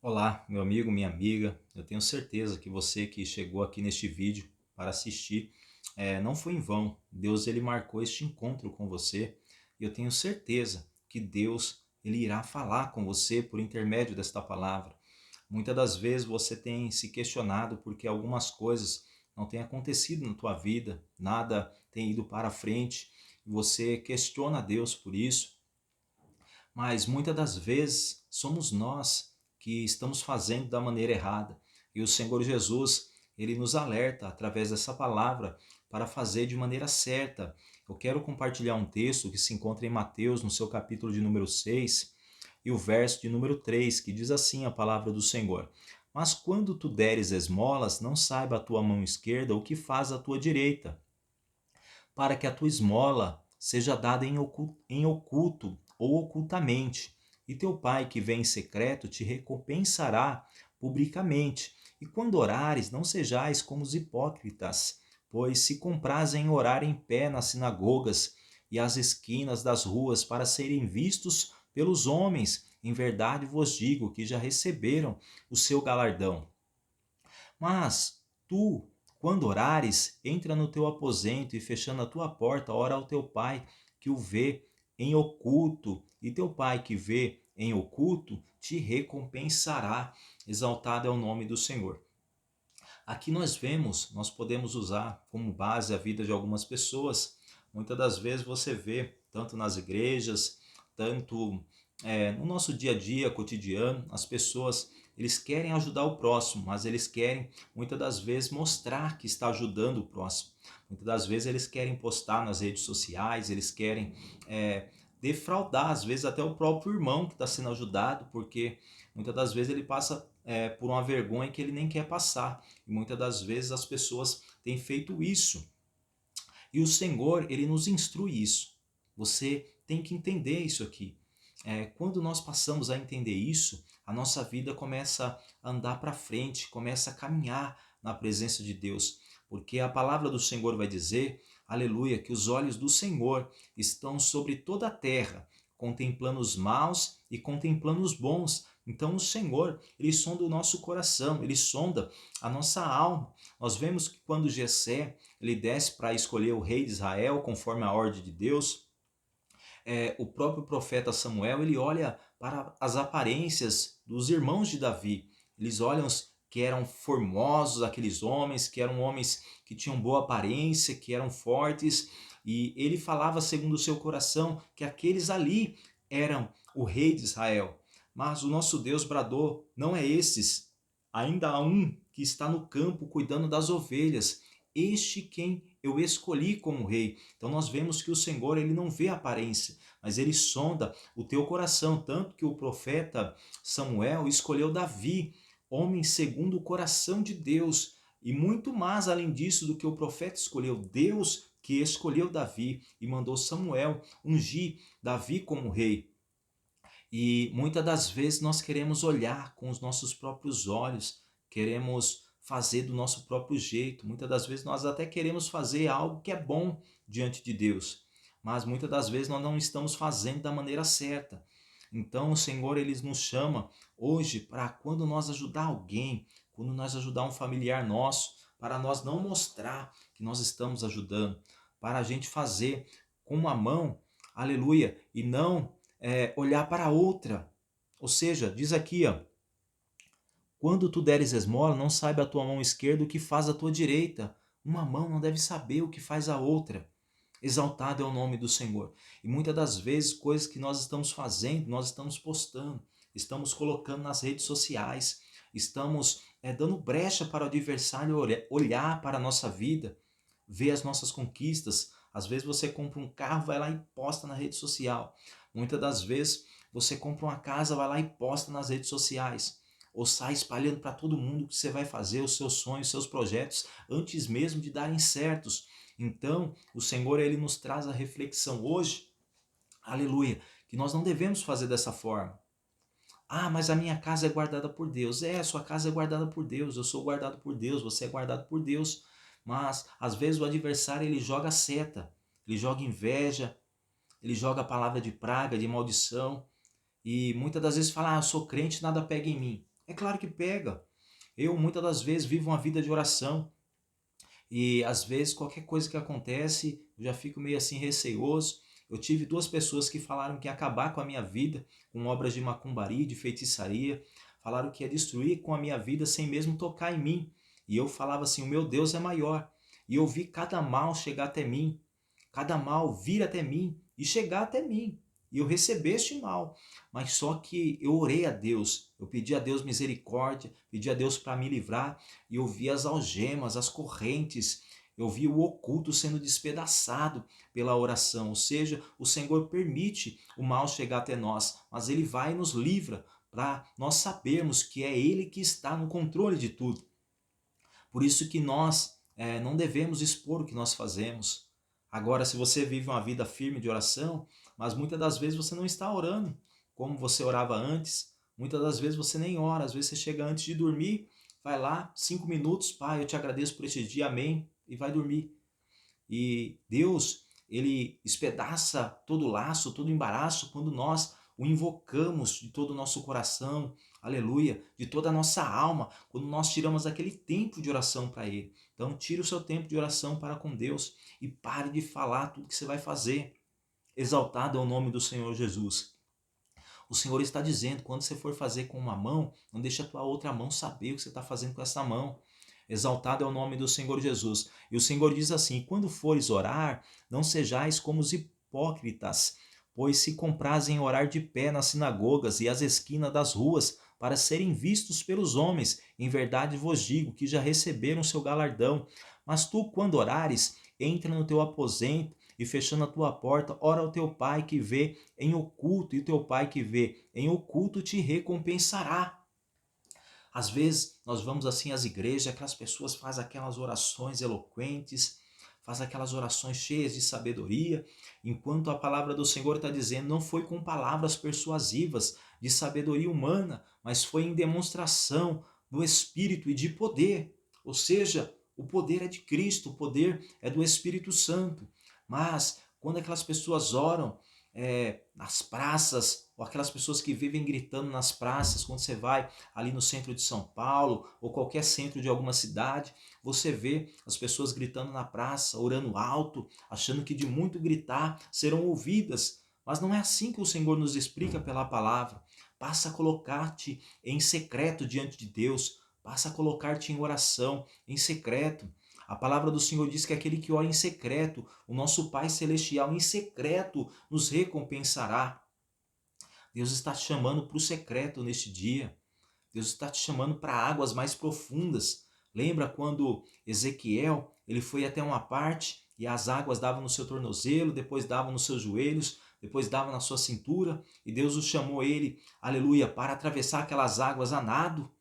Olá, meu amigo, minha amiga. Eu tenho certeza que você que chegou aqui neste vídeo para assistir, não foi em vão. Deus ele marcou este encontro com você e eu tenho certeza que Deus ele irá falar com você por intermédio desta palavra. Muitas das vezes você tem se questionado porque algumas coisas não têm acontecido na tua vida, nada tem ido para frente. Você questiona Deus por isso, mas muitas das vezes somos nós que estamos fazendo da maneira errada. E o Senhor Jesus, ele nos alerta através dessa palavra para fazer de maneira certa. Eu quero compartilhar um texto que se encontra em Mateus, no seu capítulo de número 6, e o verso de número 3, que diz assim a palavra do Senhor: Mas quando tu deres esmolas, não saiba a tua mão esquerda o que faz a tua direita, para que a tua esmola seja dada em oculto ou ocultamente, e teu pai que vem em secreto te recompensará publicamente. E quando orares, não sejais como os hipócritas, pois se comprazem em orar em pé nas sinagogas e às esquinas das ruas para serem vistos pelos homens. Em verdade vos digo que já receberam o seu galardão. Mas tu, quando orares, entra no teu aposento e fechando a tua porta, ora ao teu pai que o vê em oculto, e teu pai que vê em oculto te recompensará. Exaltado é o nome do Senhor. Aqui nós vemos, nós podemos usar como base a vida de algumas pessoas. Muitas das vezes você vê, tanto nas igrejas, tanto no nosso dia a dia, cotidiano, as pessoas eles querem ajudar o próximo, mas eles querem muitas das vezes mostrar que está ajudando o próximo. Muitas das vezes eles querem postar nas redes sociais, eles querem defraudar, às vezes até o próprio irmão que está sendo ajudado, porque muitas das vezes ele passa por uma vergonha que ele nem quer passar. E muitas das vezes as pessoas têm feito isso. E o Senhor, ele nos instrui isso. Você tem que entender isso aqui. Quando nós passamos a entender isso, a nossa vida começa a andar para frente, começa a caminhar na presença de Deus. Porque a palavra do Senhor vai dizer, aleluia, que os olhos do Senhor estão sobre toda a terra, contemplando os maus e contemplando os bons. Então o Senhor, ele sonda o nosso coração, ele sonda a nossa alma. Nós vemos que quando Jessé, ele desce para escolher o rei de Israel, conforme a ordem de Deus, o próprio profeta Samuel, ele olha para as aparências dos irmãos de Davi. Eles olham que eram formosos aqueles homens, que eram homens que tinham boa aparência, que eram fortes, e ele falava segundo o seu coração que aqueles ali eram o rei de Israel. Mas o nosso Deus bradou, não é esses, ainda há um que está no campo cuidando das ovelhas, este quem eu escolhi como rei. Então nós vemos que o Senhor, ele não vê a aparência, mas ele sonda o teu coração, tanto que o profeta Samuel escolheu Davi, homem segundo o coração de Deus, e muito mais além disso do que o profeta escolheu, Deus que escolheu Davi e mandou Samuel ungir Davi como rei. E muitas das vezes nós queremos olhar com os nossos próprios olhos, queremos fazer do nosso próprio jeito. Muitas das vezes nós até queremos fazer algo que é bom diante de Deus, mas muitas das vezes nós não estamos fazendo da maneira certa. Então o Senhor ele nos chama hoje para quando nós ajudar alguém, quando nós ajudar um familiar nosso, para nós não mostrar que nós estamos ajudando, para a gente fazer com uma mão, aleluia, e não olhar para a outra. Ou seja, diz aqui, ó, quando tu deres esmola, não saiba a tua mão esquerda o que faz a tua direita. Uma mão não deve saber o que faz a outra. Exaltado é o nome do Senhor. E muitas das vezes, coisas que nós estamos fazendo, nós estamos postando, estamos colocando nas redes sociais, estamos dando brecha para o adversário olhar para a nossa vida, ver as nossas conquistas. Às vezes você compra um carro, vai lá e posta na rede social. Muitas das vezes você compra uma casa, vai lá e posta nas redes sociais. Ou sai espalhando para todo mundo que você vai fazer, os seus sonhos, os seus projetos, antes mesmo de darem certos. Então, o Senhor ele nos traz a reflexão hoje, aleluia, que nós não devemos fazer dessa forma. Ah, mas a minha casa é guardada por Deus. A sua casa é guardada por Deus, eu sou guardado por Deus, você é guardado por Deus. Mas, às vezes, o adversário ele joga seta, ele joga inveja, ele joga palavra de praga, de maldição. E muitas das vezes fala, eu sou crente, nada pega em mim. É claro que pega. Eu muitas das vezes vivo uma vida de oração e às vezes qualquer coisa que acontece eu já fico meio assim receoso. Eu tive duas pessoas que falaram que ia acabar com a minha vida com obras de macumbaria, de feitiçaria, falaram que ia destruir com a minha vida sem mesmo tocar em mim. E eu falava assim: o meu Deus é maior. E eu vi cada mal chegar até mim, cada mal vir até mim e chegar até mim. E eu recebi este mal. Mas só que eu orei a Deus, eu pedi a Deus misericórdia, pedi a Deus para me livrar, e eu vi as algemas, as correntes, eu vi o oculto sendo despedaçado pela oração. Ou seja, o Senhor permite o mal chegar até nós, mas Ele vai e nos livra para nós sabermos que é Ele que está no controle de tudo. Por isso que nós não devemos expor o que nós fazemos. Agora, se você vive uma vida firme de oração, mas muitas das vezes você não está orando como você orava antes, muitas das vezes você nem ora, às vezes você chega antes de dormir, vai lá, 5 minutos, Pai, eu te agradeço por este dia, amém, e vai dormir. E Deus, ele espedaça todo laço, todo embaraço quando nós o invocamos de todo o nosso coração, aleluia, de toda a nossa alma, quando nós tiramos aquele tempo de oração para ele. Então, tire o seu tempo de oração para com Deus e pare de falar tudo que você vai fazer. Exaltado é o nome do Senhor Jesus. O Senhor está dizendo, quando você for fazer com uma mão, não deixe a tua outra mão saber o que você está fazendo com essa mão. Exaltado é o nome do Senhor Jesus. E o Senhor diz assim: quando fores orar, não sejais como os hipócritas, pois se comprazem orar de pé nas sinagogas e às esquinas das ruas, para serem vistos pelos homens. Em verdade vos digo que já receberam seu galardão. Mas tu, quando orares, entra no teu aposento e fechando a tua porta, ora ao teu pai que vê em oculto, e o teu pai que vê em oculto te recompensará. Às vezes nós vamos assim às igrejas, aquelas pessoas fazem aquelas orações eloquentes, fazem aquelas orações cheias de sabedoria, enquanto a palavra do Senhor está dizendo, não foi com palavras persuasivas de sabedoria humana, mas foi em demonstração do Espírito e de poder. Ou seja, o poder é de Cristo, o poder é do Espírito Santo. Mas quando aquelas pessoas oram nas praças, ou aquelas pessoas que vivem gritando nas praças, quando você vai ali no centro de São Paulo, ou qualquer centro de alguma cidade, você vê as pessoas gritando na praça, orando alto, achando que de muito gritar serão ouvidas. Mas não é assim que o Senhor nos explica pela palavra. Passa a colocar-te em secreto diante de Deus, passa a colocar-te em oração, em secreto. A palavra do Senhor diz que aquele que ora em secreto, o nosso Pai Celestial em secreto nos recompensará. Deus está te chamando para o secreto neste dia. Deus está te chamando para águas mais profundas. Lembra quando Ezequiel ele foi até uma parte e as águas davam no seu tornozelo, depois davam nos seus joelhos, depois davam na sua cintura, e Deus o chamou ele, aleluia, para atravessar aquelas águas a nado.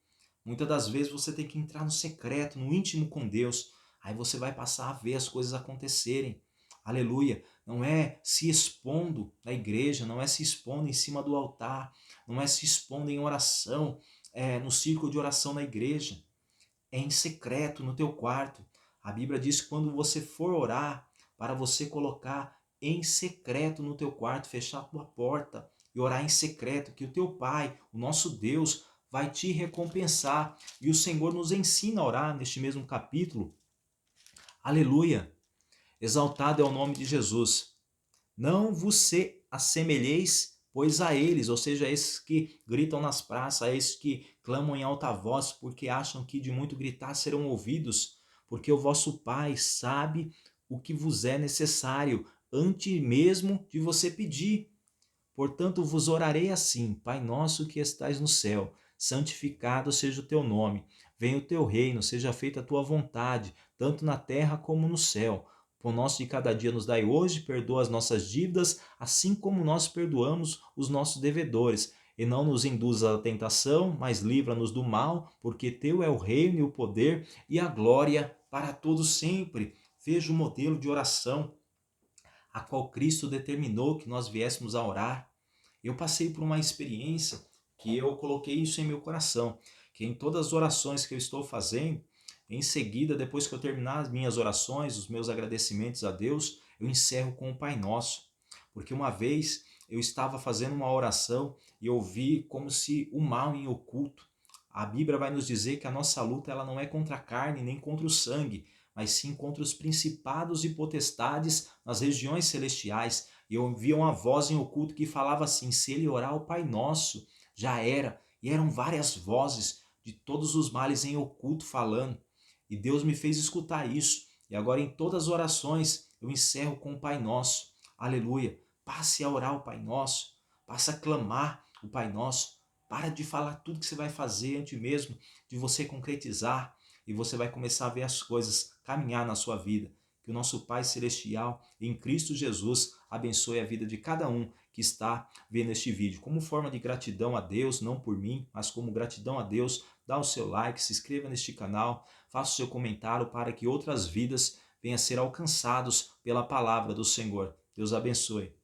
Muitas das vezes você tem que entrar no secreto, no íntimo com Deus. Aí você vai passar a ver as coisas acontecerem. Aleluia. Não é se expondo na igreja, não é se expondo em cima do altar, não é se expondo em oração, no círculo de oração na igreja. É em secreto, no teu quarto. A Bíblia diz que quando você for orar, para você colocar em secreto no teu quarto, fechar a tua porta e orar em secreto, que o teu Pai, o nosso Deus, vai te recompensar. E o Senhor nos ensina a orar neste mesmo capítulo. Aleluia! Exaltado é o nome de Jesus. Não vos se assemelheis, pois a eles, ou seja, a esses que gritam nas praças, a esses que clamam em alta voz, porque acham que de muito gritar serão ouvidos, porque o vosso Pai sabe o que vos é necessário, antes mesmo de você pedir. Portanto, vos orarei assim: Pai nosso que estais no céu, santificado seja o teu nome. Venha o teu reino, seja feita a tua vontade, tanto na terra como no céu. O pão nosso de cada dia nos dai hoje, perdoa as nossas dívidas, assim como nós perdoamos os nossos devedores. E não nos induza à tentação, mas livra-nos do mal, porque teu é o reino e o poder e a glória para todos sempre. Veja o modelo de oração a qual Cristo determinou que nós viéssemos a orar. Eu passei por uma experiência que eu coloquei isso em meu coração, que em todas as orações que eu estou fazendo, em seguida, depois que eu terminar as minhas orações, os meus agradecimentos a Deus, eu encerro com o Pai Nosso. Porque uma vez eu estava fazendo uma oração e eu vi como se o mal em oculto, A Bíblia vai nos dizer que a nossa luta ela não é contra a carne nem contra o sangue, mas sim contra os principados e potestades nas regiões celestiais. E eu ouvi uma voz em oculto que falava assim: se ele orar o Pai Nosso, já era. E eram várias vozes de todos os males em oculto falando. E Deus me fez escutar isso. E agora em todas as orações eu encerro com o Pai Nosso. Aleluia. Passe a orar o Pai Nosso. Passe a clamar o Pai Nosso. Para de falar tudo que você vai fazer antes mesmo de você concretizar. E você vai começar a ver as coisas caminhar na sua vida. Que o nosso Pai Celestial, em Cristo Jesus, abençoe a vida de cada um que está vendo este vídeo. Como forma de gratidão a Deus, não por mim, mas como gratidão a Deus, dá o seu like, se inscreva neste canal, faça o seu comentário para que outras vidas venham a ser alcançados pela palavra do Senhor. Deus abençoe.